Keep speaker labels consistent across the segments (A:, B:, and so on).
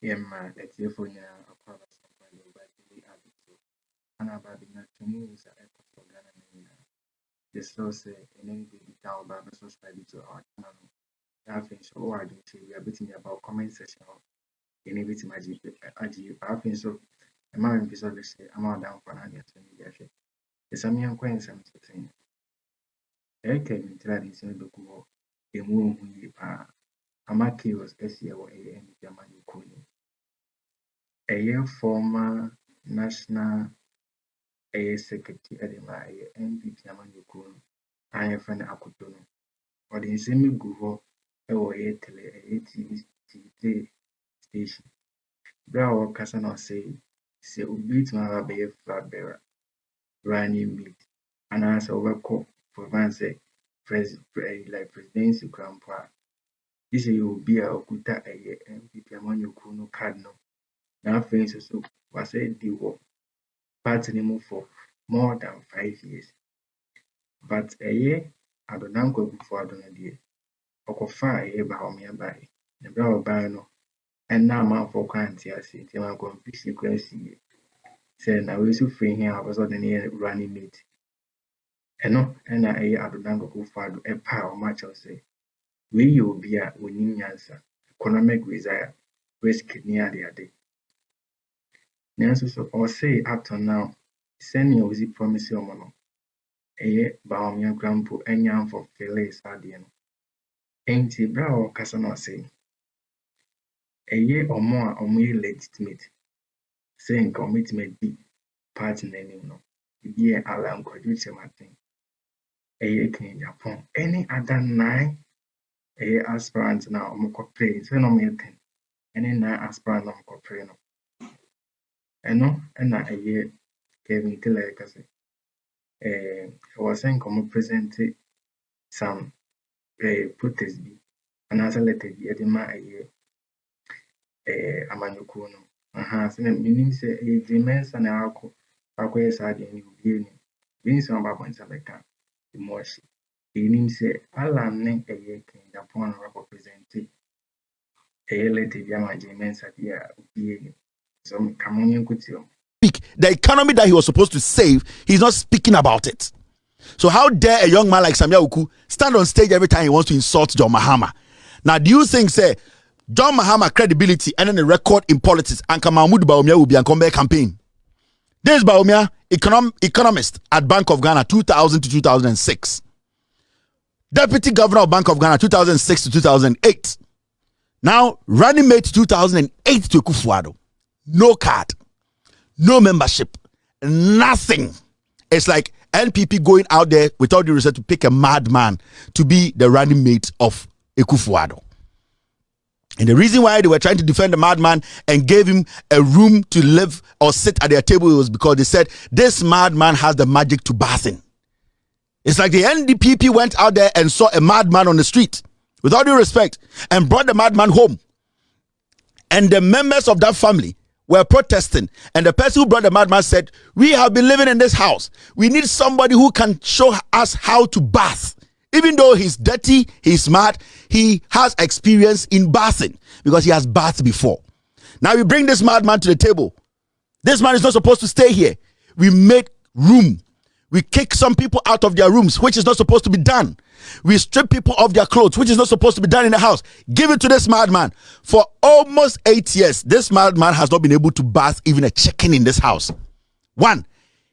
A: Yemma, a telephonia, a private somebody, but the attitude. And about the Newz, a for Ghana. The source, and then we down about the society to our channel. That thing, so I do say we are beating about comment section. In every time I think so. A man is always say, I'm down for an answer. It's a mere quaint something. I came to that in the Kuo, a moon who you are. Amaki was SEO and Germany Kuni. A year former national A secretary at my NPP Amani Kun. I have an Akutono. Or the semi Guho, or a TV station. Brow Casano say, beat my bay flat bearer, running meat, and answer work for Vance, like presidency grandpa. This will be a Okuta a NPP Amani Kuno Cardinal. Now, friends, so was a deal party for more than 5 years. But a year, I don't know before I don't know. Okofa a year Bawumia by the brow bano, and now my for quantity I see, till I'm going to see Kesi. Said, I will so free here, I was on the near running mate. And no, and I don't know go far a power much I'll say. We will be a winning answer. Economic desire, risk near the other. Nancy so or say up to now, send you with promise your mono. A Bawumia grandpa and young for Phyllis Adian. Ain't he brow Casano say? A year or more legitimate. Saying commitment be party name no. Be a alarm producer Martin. A year can Agyapong. Any other 9 a aspirant now moko pray. So no meeting. Any 9 aspirant no moko pray no. And a year Kelvin like I say. I was saying come present some protest be and as a letter be at my year Amanyukuno. So meaning say a immense and alcohol acquires side and you be being some points of a camp. The more she name say Alan name a year king upon represented a letter be immense at year being some common good.
B: The economy that he was supposed to save, he's not speaking about it. So how dare a young man like Samuel Uku stand on stage every time he wants to insult John Mahama? Now, do you think, say, John Mahama credibility and then a record in politics and Mahmoud Bawumia will be on comeback campaign? This is Bawumia, economist at Bank of Ghana 2000 to 2006. Deputy Governor of Bank of Ghana 2006 to 2008. Now, running mate 2008 to Kufuado. No card. No membership, nothing. It's like NPP going out there without the result to pick a madman to be the running mate of Akufo-Addo. And the reason why they were trying to defend the madman and gave him a room to live or sit at their table was because they said this madman has the magic to bath in. It's like the NPP went out there and saw a madman on the street, with all due respect, and brought the madman home. And the members of that family were protesting, and the person who brought the madman said, we have been living in this house. We need somebody who can show us how to bath. Even though he's dirty, he's smart, he has experience in bathing because he has bathed before. Now we bring this madman to the table. This man is not supposed to stay here. We make room. We kick some people out of their rooms, which is not supposed to be done. We strip people of their clothes, which is not supposed to be done in the house. Give it to this madman. For almost 8 years, this madman has not been able to bath even a chicken in this house. 1,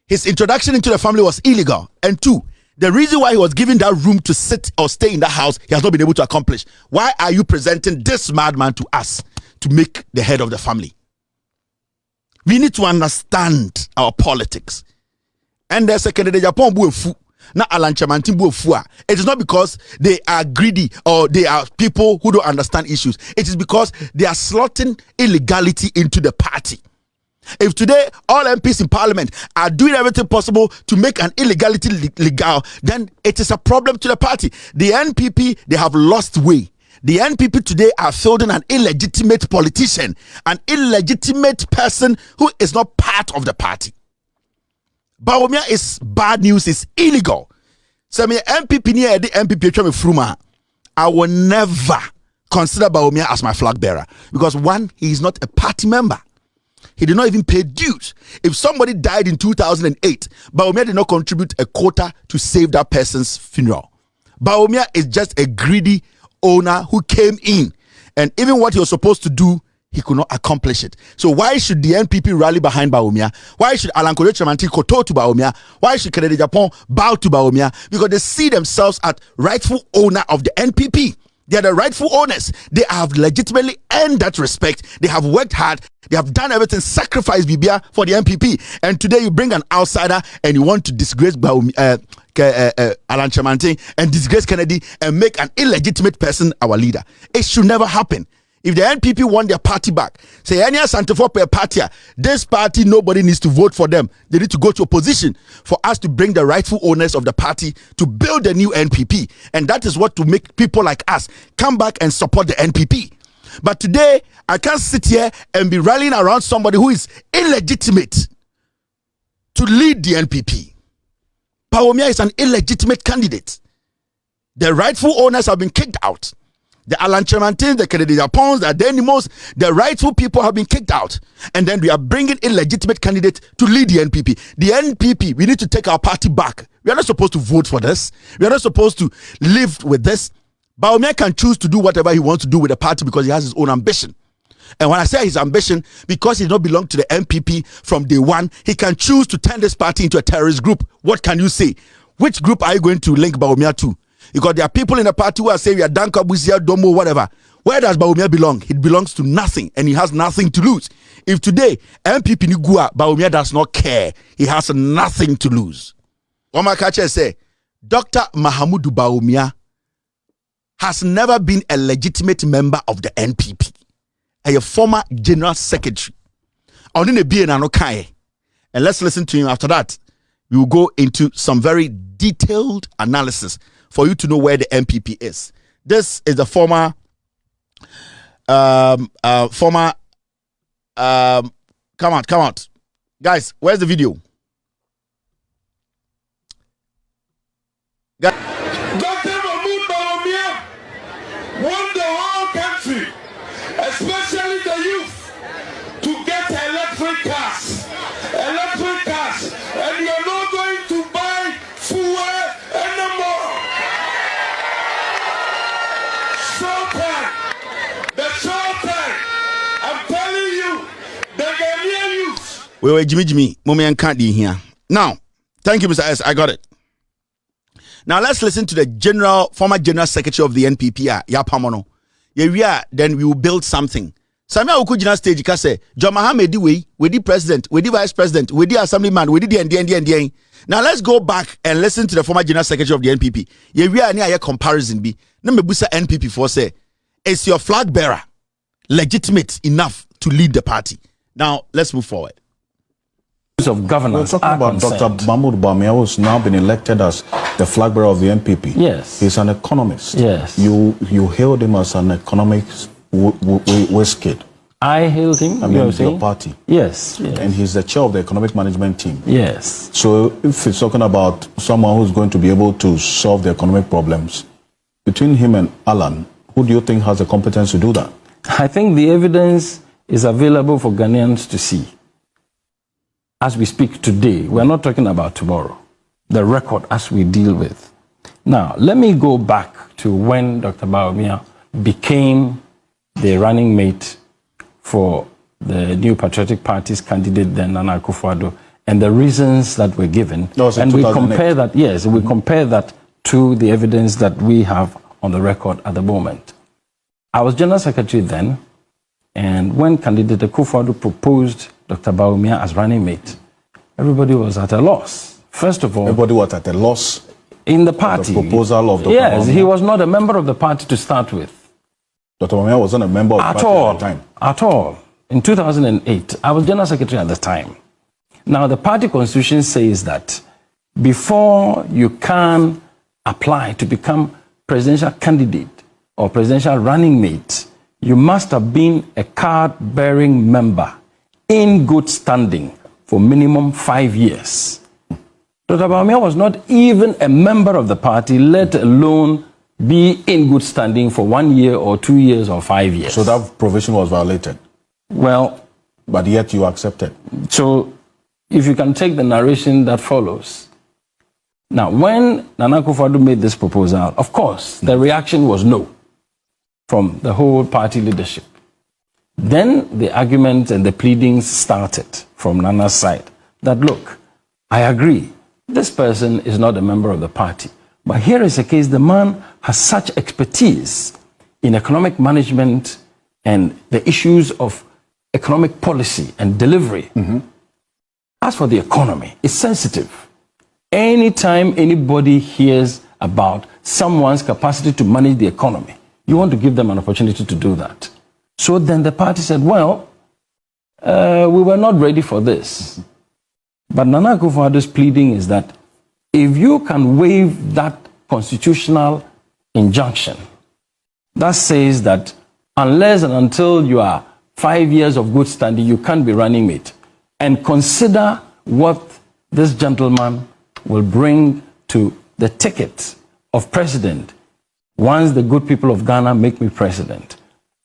B: his introduction into the family was illegal. And 2, the reason why he was given that room to sit or stay in that house, he has not been able to accomplish. Why are you presenting this madman to us to make the head of the family? We need to understand our politics. And there's a candidate Agyapong buefu na Alanchamantin buefua. It is not because they are greedy or they are people who don't understand issues. It is because they are slotting illegality into the party. If today all MPs in parliament are doing everything possible to make an illegality legal, then it is a problem to the party. The NPP, they have lost way. The NPP today are fielding an illegitimate politician, an illegitimate person who is not part of the party. Bawumia is bad news, is illegal. So me MPP near the MPP fruma. I will never consider Bawumia as my flag bearer because one, he is not a party member. He did not even pay dues. If somebody died in 2008, Bawumia did not contribute a quota to save that person's funeral. Bawumia is just a greedy owner who came in, and even what he was supposed to do, he could not accomplish it. So why should the NPP rally behind Bawumia? Why should Αλλංry Chamanti koto to Bawumia? Why should Agyapong bow to Bawumia? Because they see themselves as rightful owner of the NPP. They are the rightful owners. They have legitimately earned that respect. They have worked hard. They have done everything, sacrificed Bibia for the NPP. And today you bring an outsider and you want to disgrace Αλλංry Chamanti and disgrace Kennedy and make an illegitimate person our leader. It should never happen. If the NPP want their party back, say any Santafo per party, this party, nobody needs to vote for them. They need to go to opposition for us to bring the rightful owners of the party to build a new NPP. And that is what to make people like us come back and support the NPP. But today, I can't sit here and be rallying around somebody who is illegitimate to lead the NPP. Bawumia is an illegitimate candidate. The rightful owners have been kicked out. The Αλλංry Chamanti, the Agyapong, the Adenimos, the rightful people have been kicked out. And then we are bringing illegitimate candidates to lead the NPP. The NPP, we need to take our party back. We are not supposed to vote for this. We are not supposed to live with this. Bawumia can choose to do whatever he wants to do with the party because he has his own ambition. And when I say his ambition, because he does not belong to the NPP from day one, he can choose to turn this party into a terrorist group. What can you say? Which group are you going to link Bawumia to? Because there are people in the party who are saying we are Danka, Busia, Domo, whatever. Where does Bawumia belong? It belongs to nothing, and he has nothing to lose. If today NPP Nigua, Bawumia does not care, he has nothing to lose. Oma Kache say, Dr. Mahamudu Bawumia has never been a legitimate member of the NPP. A former general secretary. And let's listen to him. After that, we will go into some very detailed analysis for you to know where the NPP is. This is the former come on. Guys, where's the video?
C: Dr. Mahmoud Bawumia won the whole country, especially the youth, to get electric cars, and you're not going to buy fuel anymore. The showtime, I'm telling you, the Ghanaian youth.
B: Wait, Jimmy, Mommy can't be here. Now, thank you, Mr. S. I got it. Now let's listen to the former general secretary of the NPP, Yapamono. Yeah, then we will build something. Samia Ukujina stage ka say, John Mahama we the president, we the vice president, we the assemblyman, we the DND. Now let's go back and listen to the former general secretary of the NPP. Yeah, we are near a comparison be. Na me busa NPP for say, is your flag bearer legitimate enough to lead the party? Now let's move forward.
D: Of governance.
E: We're talking about Dr. Mahmoud Bawumia, who's now been elected as the flag bearer of the NPP.
D: Yes.
E: He's an economist.
D: Yes.
E: You hailed him as an economics kid.
D: I hailed him.
E: I mean, your party.
D: Yes, yes.
E: And he's the chair of the economic management team.
D: Yes.
E: So if it's talking about someone who's going to be able to solve the economic problems, between him and Alan, who do you think has the competence to do that?
D: I think the evidence is available for Ghanaians to see. As we speak today, we're not talking about tomorrow. The record as we deal with. Now, let me go back to when Dr. Bawumia became the running mate for the New Patriotic Party's candidate, then Nana Akufo-Addo, and the reasons that were given. And we compare that, yes, we compare that to the evidence that we have on the record at the moment. I was General Secretary then, and when candidate Akufo-Addo proposed Dr. Bawumia as running mate, everybody was at a loss. First of all,
E: everybody was at a loss
D: in the party.
E: The proposal of Dr.
D: Yes,
E: Bawumia.
D: he was not a member of the party to start with.
E: Dr. Bawumia wasn't a member of the party at the time.
D: At all. In 2008, I was General Secretary at the time. Now, the party constitution says that before you can apply to become presidential candidate or presidential running mate, you must have been a card-bearing member in good standing for minimum 5 years. Dr. Bawumia was not even a member of the party, let alone be in good standing for 1 year or 2 years or 5 years.
E: So that provision was violated?
D: Well...
E: But yet you accepted?
D: So if you can take the narration that follows. Now, when Nana Akufo-Addo made this proposal, of course, the reaction was no from the whole party leadership. Then the arguments and the pleadings started from Nana's side that, look, I agree, this person is not a member of the party. But here is a case, the man has such expertise in economic management and the issues of economic policy and delivery. As for the economy, it's sensitive. Anytime anybody hears about someone's capacity to manage the economy, you want to give them an opportunity to do that. So then the party said, well, we were not ready for this. But Nana Akufo-Addo's pleading is that if you can waive that constitutional injunction that says that unless and until you are 5 years of good standing, you can't be running mate, and consider what this gentleman will bring to the ticket of president once the good people of Ghana make me president,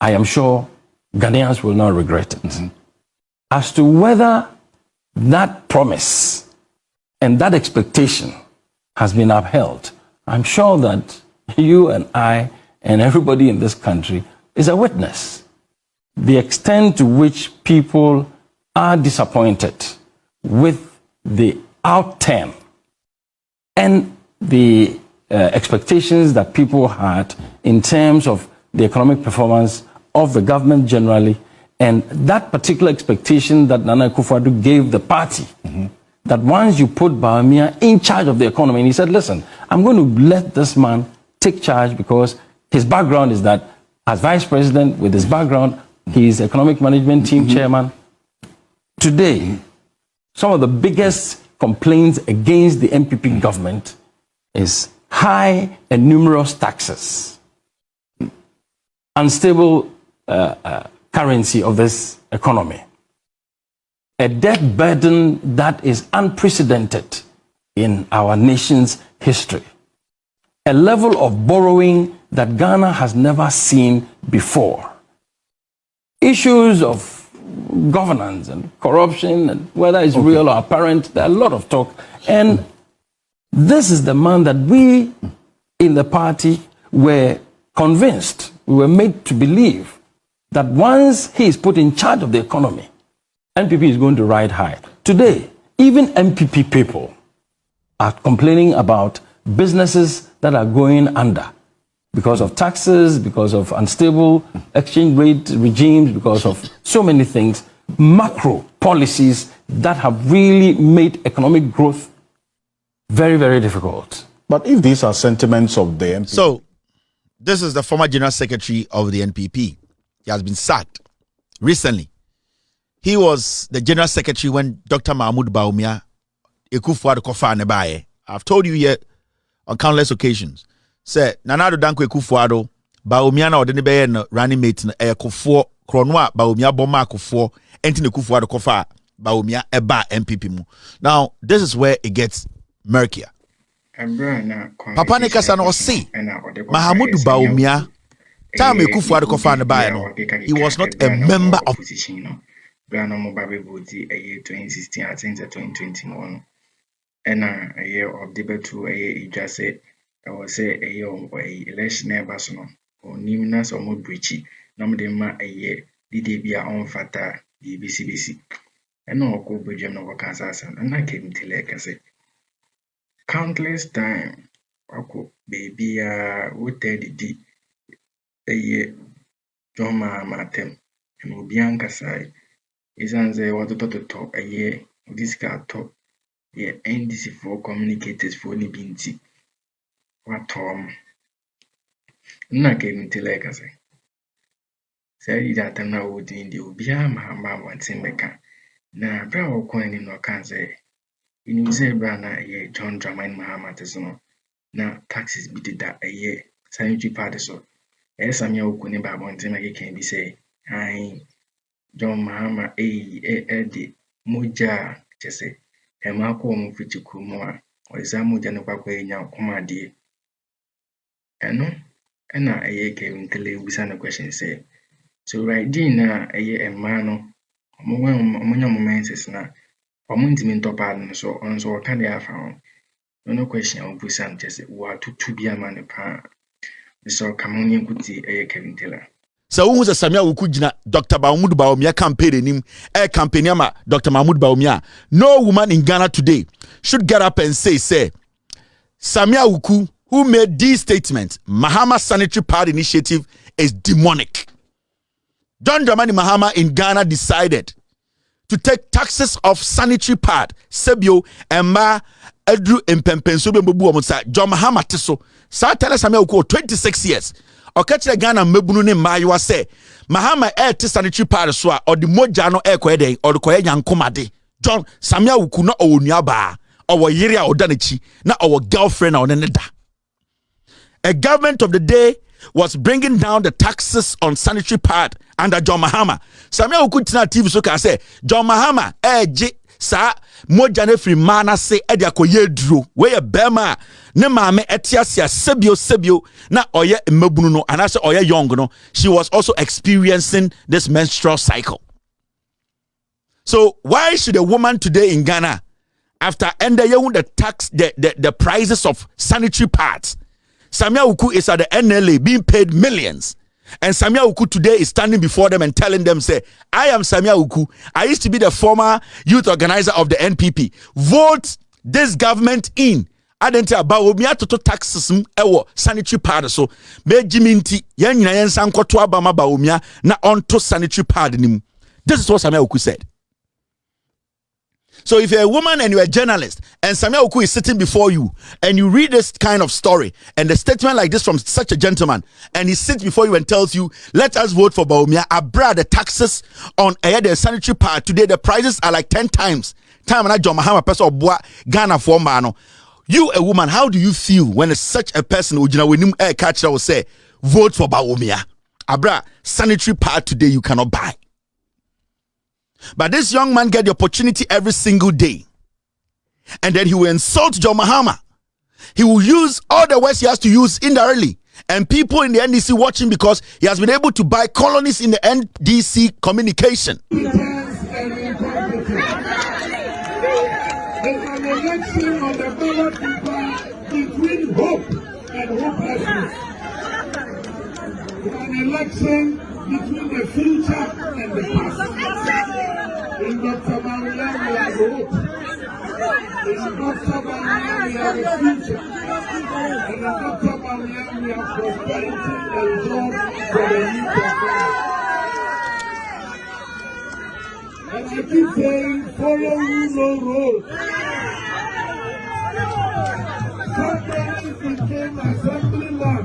D: I am sure Ghanaians will not regret it. As to whether that promise and that expectation has been upheld, I'm sure that you and I and everybody in this country is a witness. The extent to which people are disappointed with the outturn and the expectations that people had in terms of the economic performance of the government generally, and that particular expectation that Nana Akufo-Addo gave the party, that once you put Bawumia in charge of the economy, and he said, listen, I'm going to let this man take charge because his background is that as vice president with his background, he's economic management team chairman. Today, some of the biggest complaints against the NPP government is high and numerous taxes, unstable currency of this economy, a debt burden that is unprecedented in our nation's history, a level of borrowing that Ghana has never seen before, issues of governance and corruption and whether it's real or apparent, there are a lot of talk. And this is the man that we in the party were convinced, we were made to believe that once he is put in charge of the economy, NPP is going to ride high. Today, even NPP people are complaining about businesses that are going under because of taxes, because of unstable exchange rate regimes, because of so many things, macro policies that have really made economic growth very, very difficult.
E: But if these are sentiments of the NPP...
B: So, this is the former General Secretary of the NPP. He has been sacked recently. He was the General Secretary when Dr. Mahmoud Bawumia, Akufo-Addo Kofa Nebaye. I've told you here on countless occasions. Say, Nana Danko Akufo-Addo, Bawumia na odene beye no running mate no Akufo krono a Bawumia boma Akufo enti Akufo-Addo Kofa Bawumia eba NPP mu. Now, this is where it gets murkier. Papa ne kasa no say Mahmoud Bawumia time Akufo-Addo Kofa Nebaye no, he was not a member of
A: Brano Mobabe Bodi a year 2016, I think 2021. And a year of debate to a year, just say, I will say a year of election never so or Nimnas or more breachy, Nomadema a year, did be our own fata, the BCBC. And no go Belgium over Kansas, and I came to like I say. Countless time, Wako baby, would tell the a year, John Matem, and Obianca side. Isanze watoto to a year this car top ye NDC for communicators for ni binti what Tom na came into like I say that I'm now would in the Ubia Mahama once in Mecca na brow coin in no can say in Zebrana ye John Dramain Mahama na taxes be did that a year sanitary party so as I'm your Kuniba one thing I can be say I John Mahama the Muja Jesse Emako Mufiti Kumua or Zamuja no Papa Comadi. And no, And I Kelvin tele busana question say. So right now a man no moments na ntimi ntɔpa no so ɔno so ɔka de afa ho. No question obusan just what to be a man pa. So come on nkuti Kelvin tele.
B: So who was Samia Ukujina, Dr. Bawumia campaign in him, campaign ama Dr. Mahmoud Bawumia. No woman in Ghana today should get up and say, Samia Uku, who made these statements, Mahama Sanitary Pad Initiative is demonic. John Dramani Mahama in Ghana decided to take taxes of sanitary pad, Sebio, and Ma Adzuri Mpempenso Bebu Omusa, John Mahama Tiso, Sa tell Samia Uku 26 years. Okachire Ghana mebunu ne maiwa se Mahama te sanitary pad so a odi moja no koye den odi koye yankomade John Samia Uku na owo nuaba owo yire a oda nechi na owo girlfriend a one ne da. A government of the day was bringing down the taxes on sanitary pad under John Mahama. Samia Uku tina TV so ka say John Mahama je sa moja ne free mana se e dia koye duro we ye bema ne maame etiasia sebio na oye mmabunu no anase oye young no she was also experiencing this menstrual cycle. So why should a woman today in Ghana, after ending the tax the prices of sanitary pads, Samia Uku is at the NLA being paid millions, and Samia Uku today is standing before them and telling them, say, I am Samia Uku. I used to be the former youth organizer of the NPP. Vote this government in. Adenta Bawumia to taxes ewo sanitary pad so me jiminti yan nyina yan san kwoto abama Bawumia na onto sanitary pad nim. This is what Samia Uku said. So if you're a woman and you're a journalist and Samia Uku is sitting before you and you read this kind of story and a statement like this from such a gentleman and he sits before you and tells you, let us vote for Bawumia, abra the taxes on the sanitary pad today, the prices are like 10 times. Time and John Mahama person of Ghana for mano. You, a woman, how do you feel when such a person will say, vote for Bawumia? Abra, sanitary pad today you cannot buy. But this young man get the opportunity every single day. And then he will insult John Mahama. He will use all the words he has to use indirectly. And people in the NDC watching because he has been able to buy colonies in the NDC communication.
C: It's an election on the ballot between hope and hopelessness. It's an election between the future and the past. In Dr. Bawumia we have hope. In Dr. Bawumia we have a future. And in Dr. Bawumia we have prosperity and job for the youth of Ghana. And I keep saying, follow you no road. Somebody became assemblyman.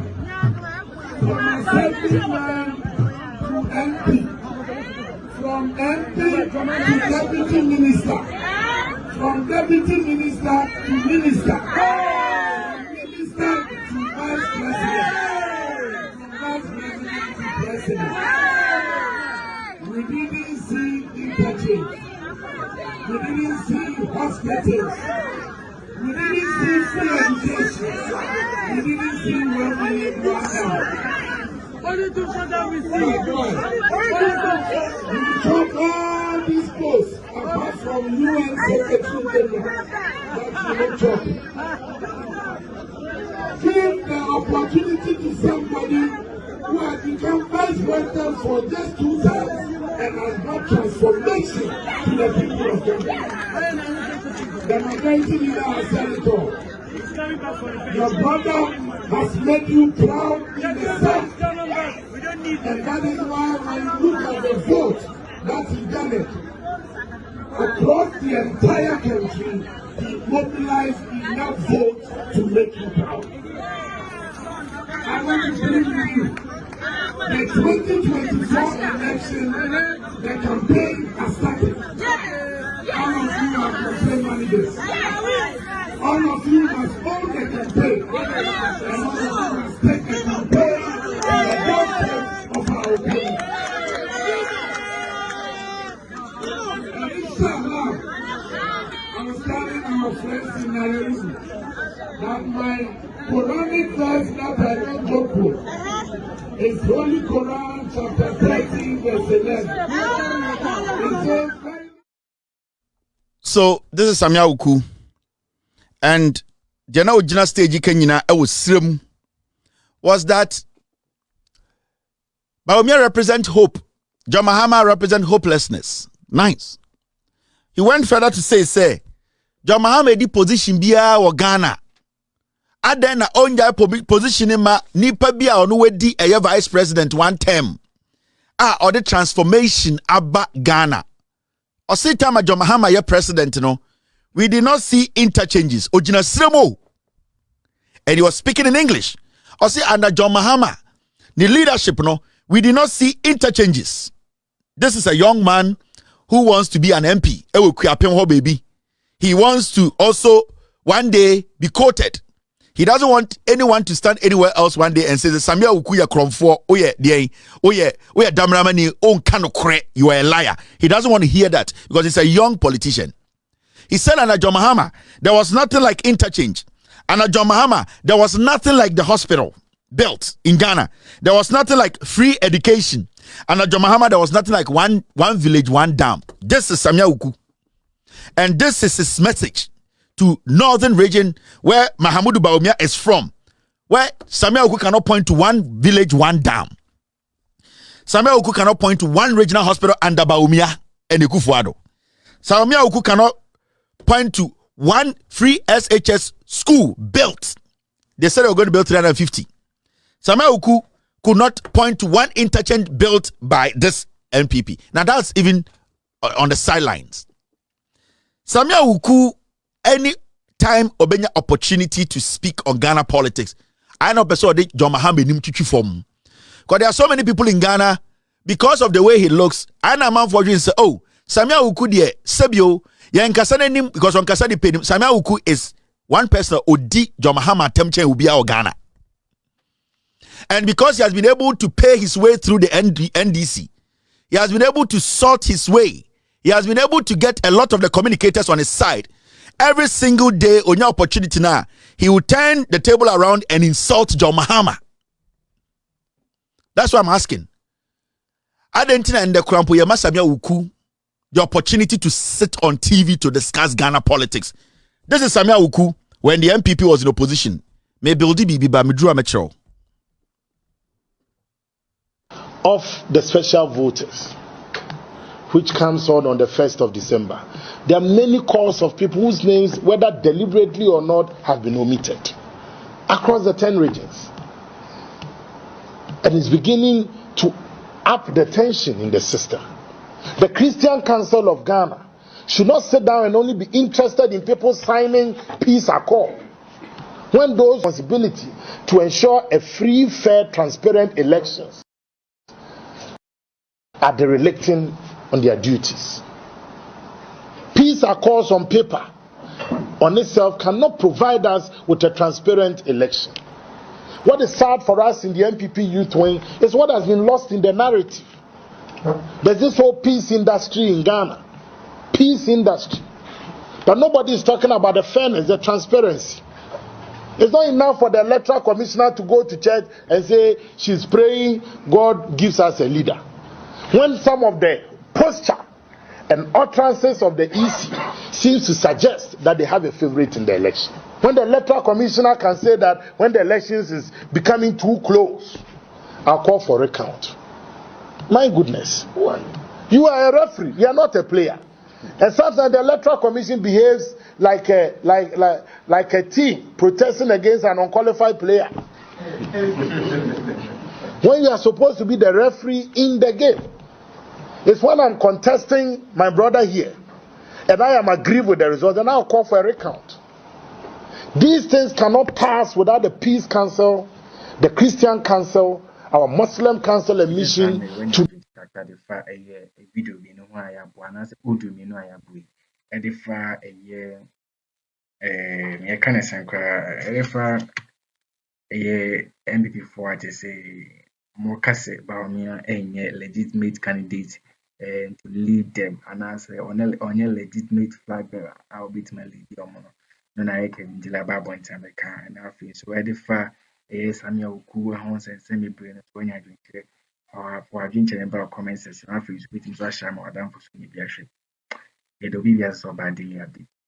C: From assemblyman to MP. From MP to deputy minister. From deputy minister to minister. From minister to vice president. From vice president to president. We didn't see interchange. We didn't see hospitals. We didn't see free education. We didn't see well-being now. Only to show that we see. We took all these posts apart from UN Secretary General. That's not joking. Give the opportunity to somebody who has become vice president for just 2 times and has brought transformation to the people of Ghana. The majority leader has said it all. Your brother has made you proud in the South. And that is why when you look at the vote that he done it, across the entire country, he mobilized enough votes to make you proud. I want to bring you the 2024 election, the campaign has started. All of you are campaign managers. All of you must own the campaign. And all of you must take the campaign in the doorstep of our opinion. And inshallah, I was telling our friends in Newz that my Quranic verse that I don't joke with It's Holy Quran chapter 13 verse 11.
B: So this is Samia Uku, and Jana Ojina stage Kenyina was slim was that Bawumia represent hope. John Mahama represent hopelessness. Nice. He went further to say, John Mahama di position biya wa Ghana. Aden na onja position ma nipa biya onu wedi eye vice president one term. Or the transformation aba Ghana. Or say time John Mahama ye president we did not see interchanges. Ojina sremo. And he was speaking in English. Or say under John Mahama, the leadership we did not see interchanges. This is a young man who wants to be an MP. Baby. He wants to also one day be quoted. He doesn't want anyone to stand anywhere else one day and say, Samia Ukuya Kromfo, oh yeah, Damramani, you are a liar. He doesn't want to hear that because he's a young politician. He said under John Mahama, there was nothing like interchange. Under John Mahama, there was nothing like the hospital built in Ghana. There was nothing like free education. Under John Mahama, there was nothing like one village, one dam. This is Samia Uku. And this is his message to northern region where Mahamudu Bawumia is from, where Samia Uku cannot point to one village, one dam. Samia Uku cannot point to one regional hospital under Bawumia and Ikufuado. Samia Uku cannot point to one free SHS school built. They said they were going to build 350. Samia Uku could not point to one interchange built by this NPP. Now that's even on the sidelines. Samia Uku, any time obenya opportunity to speak on Ghana politics, I know person John Mahama nim chichi form. Because there are so many people in Ghana, because of the way he looks, I know man for you say, oh, Samia Uku de Sebio, ya nkasa nim because on kasa de pay him. Samia Uku is one person odi John Mahama temche ubia Ghana. And because he has been able to pay his way through the NDC, he has been able to sort his way. He has been able to get a lot of the communicators on his side. Every single day, on your opportunity now, he will turn the table around and insult John Mahama. That's what I'm asking. Adentina and the Krampo Yamasamia Uku, the opportunity to sit on TV to discuss Ghana politics. This is Samia Uku when the NPP was in opposition. May Bildi be by Midru Metro.
C: Of the special voters, which comes on the 1st of December, there are many calls of people whose names, whether deliberately or not, have been omitted across the 10 regions. And it's beginning to up the tension in the system. The Christian Council of Ghana should not sit down and only be interested in people signing peace accord when those responsibility to ensure a free, fair, transparent elections are derelict on their duties. Peace accords on paper on itself cannot provide us with a transparent election. What is sad for us in the NPP youth wing is what has been lost in the narrative. There's this whole peace industry in Ghana. Peace industry. But nobody is talking about the fairness, the transparency. It's not enough for the electoral commissioner to go to church and say she's praying, God gives us a leader. When some of the posture and utterances of the EC seems to suggest that they have a favorite in the election. When the electoral commissioner can say that when the elections is becoming too close, I'll call for recount. My goodness. You are a referee, you are not a player. And sometimes the electoral commission behaves like a team protesting against an unqualified player. When you are supposed to be the referee in the game. It's when I'm contesting my brother here and I am aggrieved with the result, and I'll call for a recount. These things cannot pass without the Peace Council, the Christian Council, our Muslim Council and mission to
A: NPP for to say more Kesi Bawumia a legitimate candidate to lead them, and I say on a legitimate flag bearer, I'll be my lead. No, I can Jilaba Bontameka and I feel so where the far Samia Uku, Hons and Semi Brain, when I drink it, or for a drink about comment section after you speak to Sham or down for Sunny Biaship. It will be as so badly.